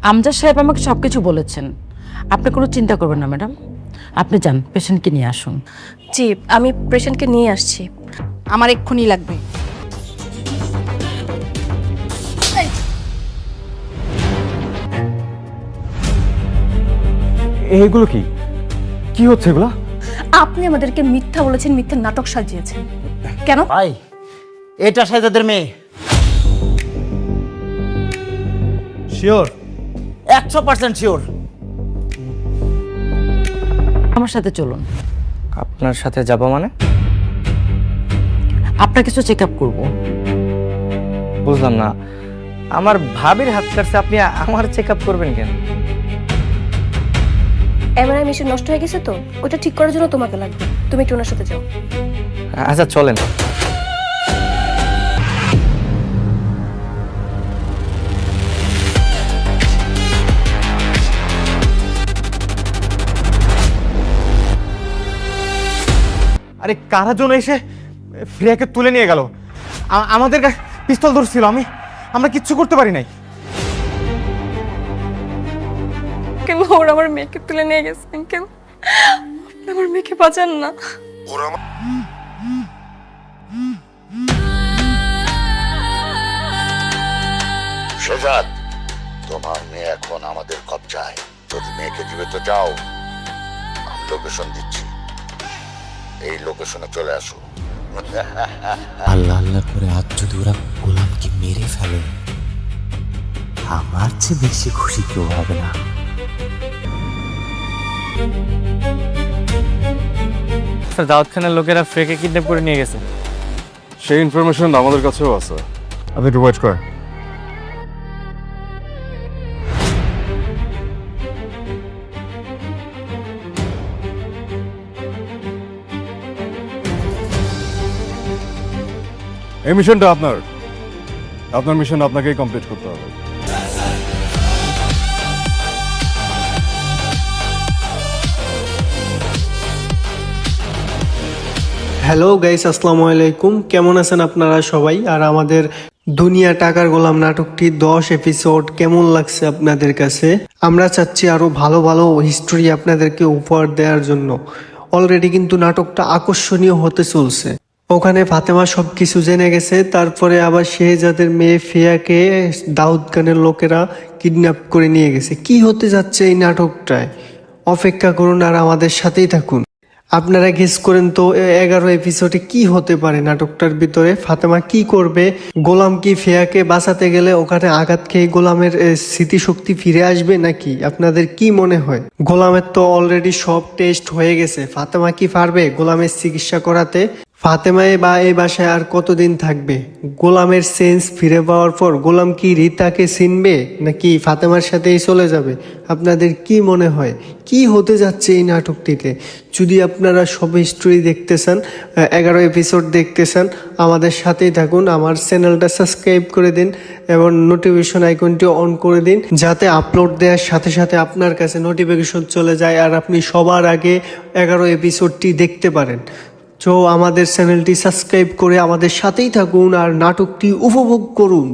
আমজাদ সাহেব আমাকে সব কিছু বলেছেন, আপনি কোনো চিন্তা করবেন না ম্যাডাম। আপনি যান, পেশেন্টকে নিয়ে আসুন। জি, আমি পেশেন্টকে নিয়ে আসছি। আমার এক্ষুনি লাগবে। এইগুলো কি কি হচ্ছে এগুলো? আপনি আমাদেরকে মিথ্যা বলেছেন, মিথ্যা নাটক সাজিয়েছেন। কেন? ভাই, এটা সাইজাদের মেয়ে। শিওর? 100% শিওর। আমার সাথে চলুন, আপনার সাথে যাব মানে? আপনার কিছু চেক আপ করবো। বুঝলাম না, আমার ভাবির হাত কাটছে, আপনি আমার চেক আপ করবেন কেন? এমআরআই মেশিন নষ্ট হয়ে গেছে তো, ওটা ঠিক করার জন্য তোমাকে লাগবে। তুমি একটু ওনার সাথে যাও। আচ্ছা চলেন। আরে কারা জন এসে ফ্রিয়াকে তুলে নিয়ে গেল। আমাদের কাছে পিস্তল ধরছিল, আমরা কিচ্ছু করতে পারি নাই। কেন ওরা আমার মেয়েকে তুলে নিয়ে গেছে? কেন আপনি আমার মেয়েকে বাঁচান না? শেজাদ, তোমার মেয়ে এখন আমাদের কবজায়। যদি মেয়েকে জীবিত চাও, আমি লোকেশন দিচ্ছি, এই লোকেশনে চলে আসো। আল্লাহ আল্লাহ করে আজ যদি ওরা গোলামকে মেরে ফেলে, আমার চেয়ে বেশি খুশি কেউ হবে না। স্যার, দাউদ খানের লোকেরা ফ্রেকে কিডন্যাপ করে নিয়ে গেছে। সেই ইনফরমেশন আমাদের কাছেও আছে। আপনি একটু ওয়েট করেন। এই মিশনটা আপনার মিশন আপনাকেই কমপ্লিট করতে হবে। হ্যালো গাইস, আসসালামু আলাইকুম। কেমন আছেন আপনারা সবাই? আর আমাদের দুনিয়া টাকার গোলাম নাটকটি 10 এপিসোড কেমন লাগছে আপনাদের কাছে? আমরা চাচ্ছি আরো ভালো ভালো হিস্টোরি আপনাদেরকে উপহার দেওয়ার জন্য। অলরেডি কিন্তু নাটকটা আকর্ষণীয় হতে চলছে। ওখানে ফাতেমা সবকিছু জেনে গেছে, তারপরে আবার শেহজাদের মেয়ে ফিয়াকে দাউদ খানের লোকেরা কিডন্যাপ করে নিয়ে গেছে। কি হতে যাচ্ছে এই নাটকটায়? অপেক্ষা করুন আর আমাদের সাথেই থাকুন। আপনারা গেস করেন তো 11 এপিসোডে কি হতে পারে নাটকটার ভিতরে? ফাতেমা কি করবে? গোলাম কি ফিয়াকে বাঁচাতে গেলে ওখানে আঘাত খেয়ে গোলামের স্মৃতিশক্তি ফিরে আসবে নাকি? আপনাদের কি মনে হয়? গোলামের তো অলরেডি সব টেস্ট হয়ে গেছে, ফাতেমা কি পারবে গোলামের চিকিৎসা করাতে? ফাতেমায় বা এই বাসায় আর কতদিন থাকবে? গোলামের সেন্স ফিরে পাওয়ার পর গোলাম কি রিতাকে চিনবে নাকি ফাতেমার সাথেই চলে যাবে? আপনাদের কি মনে হয় কি হতে যাচ্ছে এই নাটকটিতে? যদি আপনারা সব হিস্ট্রি দেখতে চান, 11 এপিসোড দেখতে চান, আমাদের সাথেই থাকুন। আমার চ্যানেলটা সাবস্ক্রাইব করে দিন এবং নোটিফিকেশন আইকনটি অন করে দিন, যাতে আপলোড দেওয়ার সাথে সাথে আপনার কাছে নোটিফিকেশন চলে যায় আর আপনি সবার আগে 11 এপিসোডটি দেখতে পারেন। তো আমাদের চ্যানেলটি সাবস্ক্রাইব করে আমাদের সাথেই থাকুন আর নাটকটি উপভোগ করুন।